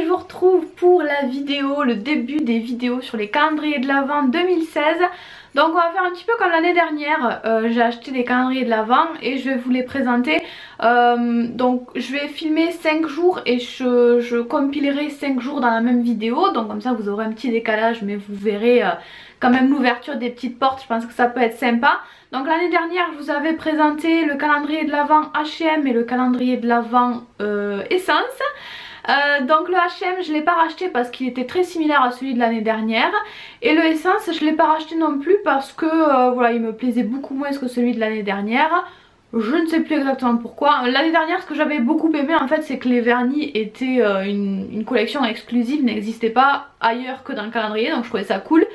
je vous retrouve pour la vidéo, le début des vidéos sur les calendriers de l'Avent 2016. Donc on va faire un petit peu comme l'année dernière, j'ai acheté des calendriers de l'Avent et je vais vous les présenter. Donc je vais filmer 5 jours et je compilerai 5 jours dans la même vidéo. Donc comme ça vous aurez un petit décalage, mais vous verrez quand même l'ouverture des petites portes, je pense que ça peut être sympa. Donc l'année dernière je vous avais présenté le calendrier de l'Avent H&M et le calendrier de l'Avent Essence. Donc le H&M je l'ai pas racheté parce qu'il était très similaire à celui de l'année dernière, et le Essence je l'ai pas racheté non plus parce que voilà, il me plaisait beaucoup moins que celui de l'année dernière. Je ne sais plus exactement pourquoi. L'année dernière, ce que j'avais beaucoup aimé en fait, c'est que les vernis étaient une collection exclusive, n'existait pas ailleurs que dans le calendrier, donc je trouvais ça cool.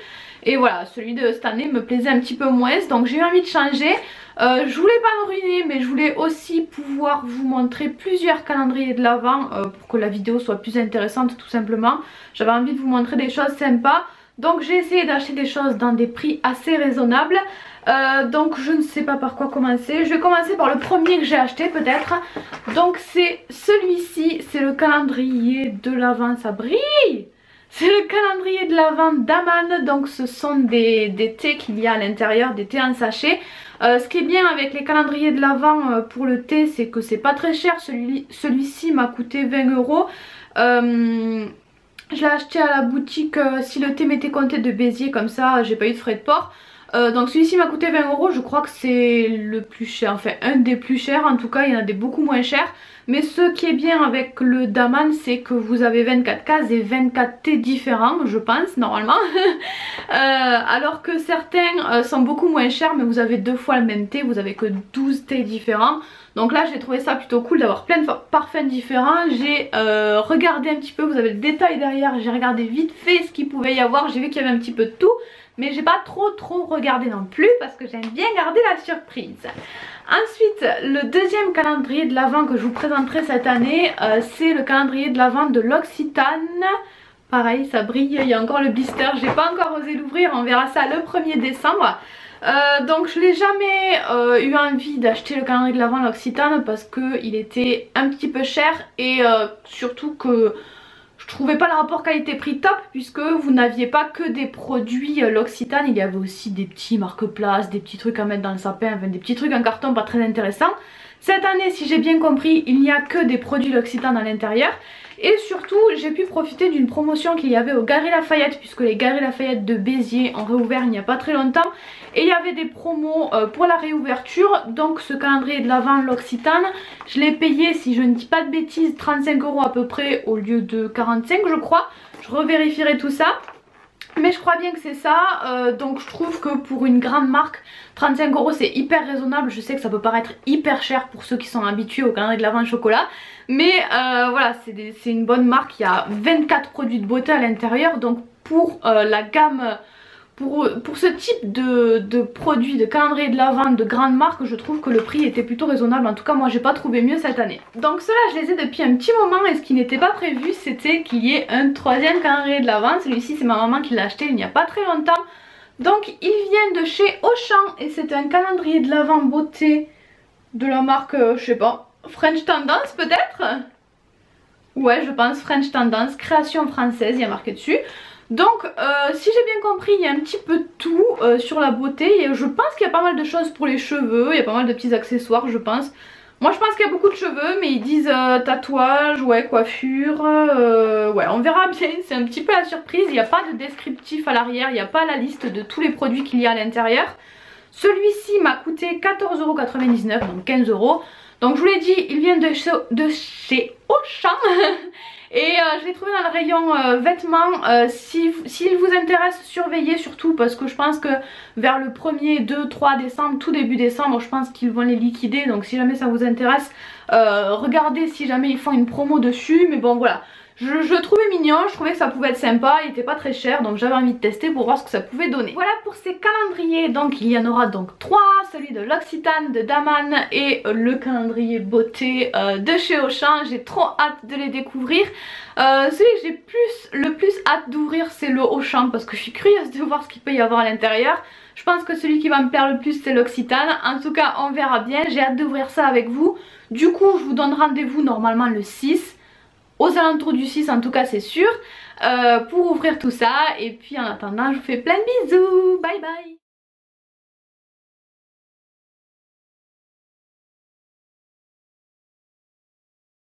Et voilà, celui de cette année me plaisait un petit peu moins, donc j'ai eu envie de changer. Je voulais pas me ruiner, mais je voulais aussi pouvoir vous montrer plusieurs calendriers de l'Avent pour que la vidéo soit plus intéressante tout simplement. J'avais envie de vous montrer des choses sympas, donc j'ai essayé d'acheter des choses dans des prix assez raisonnables. Donc je ne sais pas par quoi commencer. Je vais commencer par le premier que j'ai acheté peut-être. Donc c'est celui-ci, c'est le calendrier de l'Avent, ça brille! C'est le calendrier de l'Avent d'Aman, donc ce sont des thés qu'il y a à l'intérieur, des thés en sachet. Ce qui est bien avec les calendriers de l'Avent pour le thé, c'est que c'est pas très cher. Celui-ci m'a coûté 20 €. Je l'ai acheté à la boutique si le thé m'était compté de Béziers, comme ça j'ai pas eu de frais de port. Donc celui-ci m'a coûté 20 €, je crois que c'est le plus cher, enfin un des plus chers, en tout cas il y en a des beaucoup moins chers. Mais ce qui est bien avec le Daman, c'est que vous avez 24 cases et 24 thés différents, je pense, normalement. Alors que certains sont beaucoup moins chers, mais vous avez 2 fois le même thé, vous avez que 12 thés différents. Donc là j'ai trouvé ça plutôt cool d'avoir plein de parfums différents. J'ai regardé un petit peu, vous avez le détail derrière, j'ai regardé vite fait ce qu'il pouvait y avoir, j'ai vu qu'il y avait un petit peu de tout. Mais j'ai pas trop regardé non plus parce que j'aime bien garder la surprise. Ensuite, le deuxième calendrier de l'Avent que je vous présenterai cette année, c'est le calendrier de l'Avent de l'Occitane. Pareil, ça brille, il y a encore le blister, j'ai pas encore osé l'ouvrir, on verra ça le 1er décembre. Donc je n'ai jamais eu envie d'acheter le calendrier de l'Avent de l'Occitane parce qu'il était un petit peu cher et surtout que je trouvais pas le rapport qualité-prix top, puisque vous n'aviez pas que des produits l'Occitane, il y avait aussi des petits marque-place, des petits trucs à mettre dans le sapin, enfin des petits trucs en carton pas très intéressants. Cette année, si j'ai bien compris, il n'y a que des produits l'Occitane à l'intérieur. Et surtout, j'ai pu profiter d'une promotion qu'il y avait au Galeries Lafayette, puisque les Galeries Lafayette de Béziers ont réouvert il n'y a pas très longtemps. Et il y avait des promos pour la réouverture. Donc ce calendrier de l'Avent l'Occitane, je l'ai payé, si je ne dis pas de bêtises, 35 € à peu près au lieu de 45 je crois. Je revérifierai tout ça. Mais je crois bien que c'est ça, donc je trouve que pour une grande marque, 35 € c'est hyper raisonnable. Je sais que ça peut paraître hyper cher pour ceux qui sont habitués au calendrier de l'Avent chocolat. Mais voilà, c'est une bonne marque, il y a 24 produits de beauté à l'intérieur. Donc pour la gamme, pour ce type de produits, de calendrier de l'Avent de grande marque, je trouve que le prix était plutôt raisonnable. En tout cas moi j'ai pas trouvé mieux cette année. Donc ceux-là je les ai depuis un petit moment, et ce qui n'était pas prévu c'était qu'il y ait un troisième calendrier de l'Avent. Celui-ci c'est ma maman qui l'a acheté il n'y a pas très longtemps. Donc il vient de chez Auchan et c'est un calendrier de l'Avent beauté de la marque, je sais pas, French Tendance peut-être. Ouais je pense French Tendance, création française, il y a marqué dessus. Donc si j'ai bien compris, il y a un petit peu de tout sur la beauté, et je pense qu'il y a pas mal de choses pour les cheveux, il y a pas mal de petits accessoires je pense. Moi je pense qu'il y a beaucoup de cheveux, mais ils disent tatouage, ouais, coiffure, ouais on verra bien, c'est un petit peu la surprise. Il n'y a pas de descriptif à l'arrière, il n'y a pas la liste de tous les produits qu'il y a à l'intérieur. Celui-ci m'a coûté 14,99 €, donc 15 €. Donc je vous l'ai dit, il vient de chez Auchan. Et je l'ai trouvé dans le rayon vêtements. S'il vous intéresse, surveillez surtout, parce que je pense que vers le 1er, 2, 3 décembre, tout début décembre, je pense qu'ils vont les liquider. Donc si jamais ça vous intéresse, regardez si jamais ils font une promo dessus. Mais bon voilà, je le trouvais mignon, je trouvais que ça pouvait être sympa, il était pas très cher, donc j'avais envie de tester pour voir ce que ça pouvait donner. Voilà pour ces calendriers, donc il y en aura donc 3, celui de l'Occitane, de Daman et le calendrier beauté de chez Auchan. J'ai trop hâte de les découvrir. Celui que j'ai le plus hâte d'ouvrir c'est le Auchan, parce que je suis curieuse de voir ce qu'il peut y avoir à l'intérieur. Je pense que celui qui va me plaire le plus c'est l'Occitane. En tout cas on verra bien, j'ai hâte d'ouvrir ça avec vous. Du coup je vous donne rendez-vous normalement le 6. aux alentours du 6 en tout cas c'est sûr, pour ouvrir tout ça. Et puis en attendant je vous fais plein de bisous, bye bye.